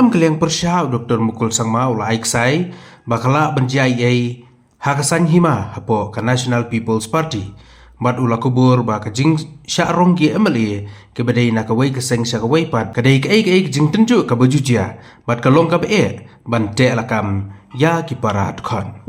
Nongialam Kaliang Persya Dr. Mukul Sangmau laik sai bakala benjai haka saiñ hima hapo ka National People's Party mat ula kubur ba ka jing syarong ki MLA ke badai na ka wei ka seng sya ka wei pat ka dai ka ai jing tenju ka bajujia bat ka long ka be ban te lakam ya ki parat khon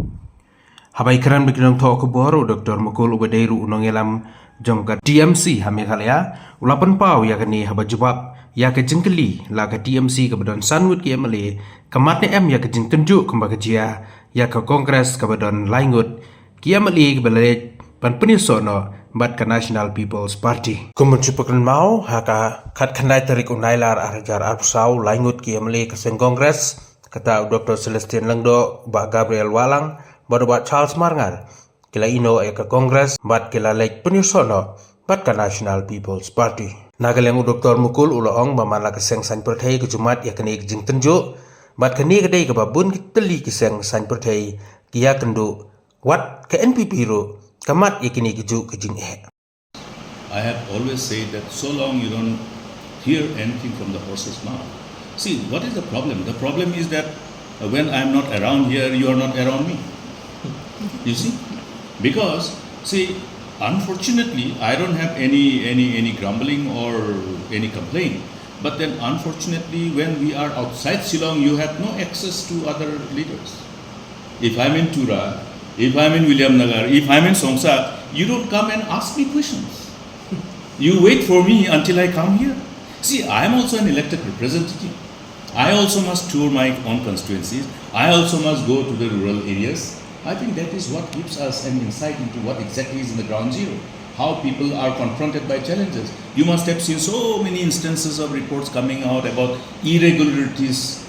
habai kran bikinong tho kubur Dr. Mukul ubadai ru Nongialam jong ka TMC hamekhalaya ulapan pau ya kani haba jawab ya ke jingkeli la ke TMC ke badon sanwut ke MLA kamat ne ya ke jing tenju kemba ke jia ya ke kongres ke badon laingut ke MLA ke balai pan penisono bat ke National People's Party kumun chupakan mau haka kat khandai tarik unailar arajar arpsau laingut ke MLA ke seng kongres kata Dr. Celestian Lengdo ba Gabriel Walang bado ba Charles Marngar kila ino ke kongres bat kila lek penisono bat ke National People's Party Nagalang Dr. Mukul uloong mamala ke seng saiñ pyrthei ke Jumat ya kini jing tenju bat kini kedai ke babun ke teli ke seng saiñ pyrthei kia kendu wat ke NPP ru kamat ya kini ke ju ke jingmih. I have always said that so long you don't hear anything from the horse's mouth. See, what is the problem? The problem is that when I am not around here, you are not around me. You see? Because, see, unfortunately, I don't have any grumbling or any complaint. But then, unfortunately, when we are outside Shillong, you have no access to other leaders. If I'm in Tura, if I'm in Williamnagar, if I'm in Songsa, you don't come and ask me questions. You wait for me until I come here. See, I am also an elected representative. I also must tour my own constituencies. I also must go to the rural areas. I think that is what gives us an insight into what exactly is in the ground zero, how people are confronted by challenges. You must have seen so many instances of reports coming out about irregularities,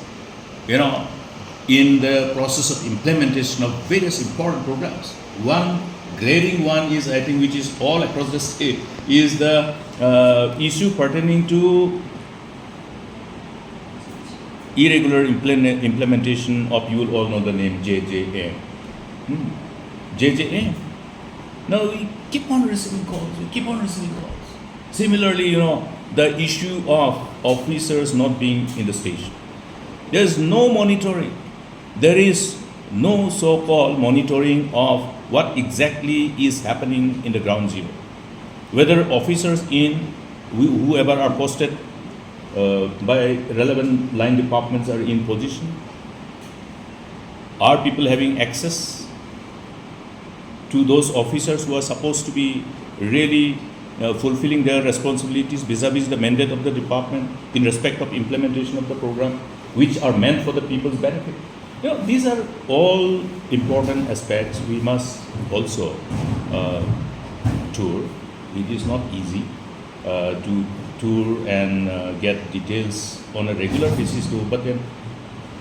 in the process of implementation of various important programs. One glaring one is, I think, which is all across the state, is the issue pertaining to irregular implementation of, you will all know the name JJM. JJM. Now we keep on receiving calls. Similarly, the issue of officers not being in the station. There is no monitoring. There is no so-called monitoring of what exactly is happening in the ground zero. Whether officers whoever are posted by relevant line departments are in position. Are people having access to those officers who are supposed to be really fulfilling their responsibilities vis-a-vis the mandate of the department in respect of implementation of the program, which are meant for the people's benefit? These are all important aspects we must also tour. It is not easy to tour and get details on a regular basis too, but then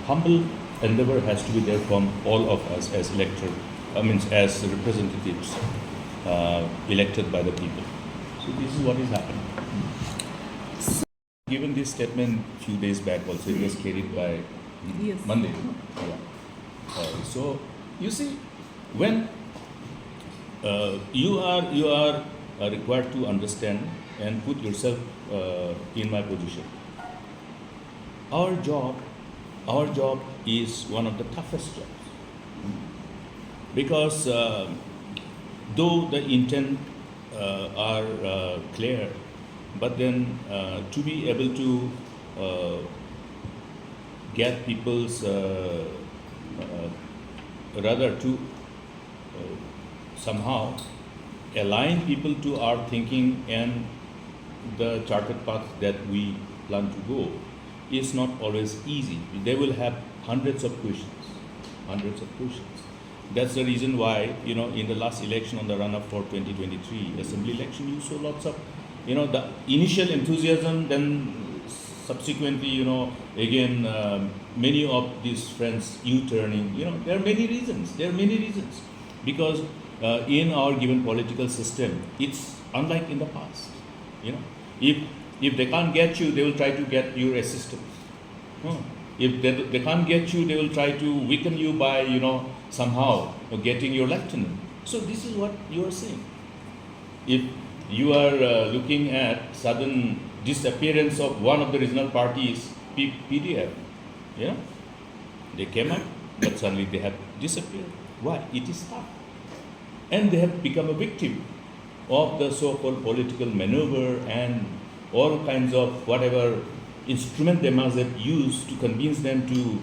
humble endeavor has to be there from all of us as as representatives elected by the people. So this is what is happening. Given this statement few days back also, it was carried by Monday. Yeah. So you see, when you are required to understand and put yourself in my position. Our job is one of the toughest jobs. Because though the intent are clear, but then to be able to get people's rather to somehow align people to our thinking and the charted path that we plan to go is not always easy. They will have hundreds of questions. That's the reason why, in the last election on the run-up for 2023 assembly election, you saw lots of, the initial enthusiasm, then subsequently, again, many of these friends U-turning, there are many reasons. Because in our given political system, it's unlike in the past. If they can't get you, they will try to get your assistance. If they can't get you, they will try to weaken you by, somehow getting your lieutenant. So this is what you are saying. If you are looking at sudden disappearance of one of the regional parties, PDF, Yeah, they came up, but suddenly they have disappeared. Why? It is tough. And they have become a victim of the so-called political maneuver and all kinds of whatever instrument they must have used to convince them to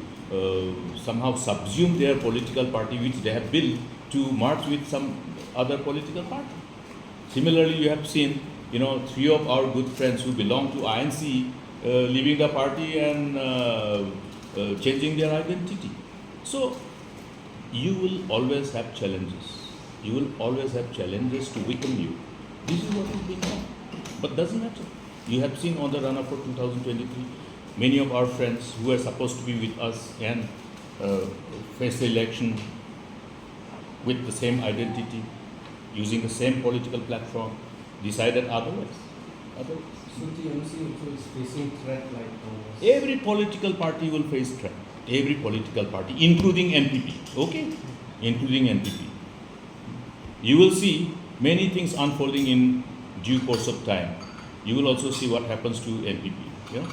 somehow subsume their political party which they have built to merge with some other political party. Similarly, you have seen, three of our good friends who belong to INC leaving the party and changing their identity. So, you will always have challenges. You will always have challenges to weaken you. This is what is being done. But doesn't matter. You have seen on the run-up for 2023, many of our friends who were supposed to be with us and face the election with the same identity, using the same political platform, decided otherwise. So TMC also is facing threat like Every political party will face threat. Every political party, including NPP. Okay? Including NPP. You will see many things unfolding in due course of time. You will also see what happens to NPP. Yeah?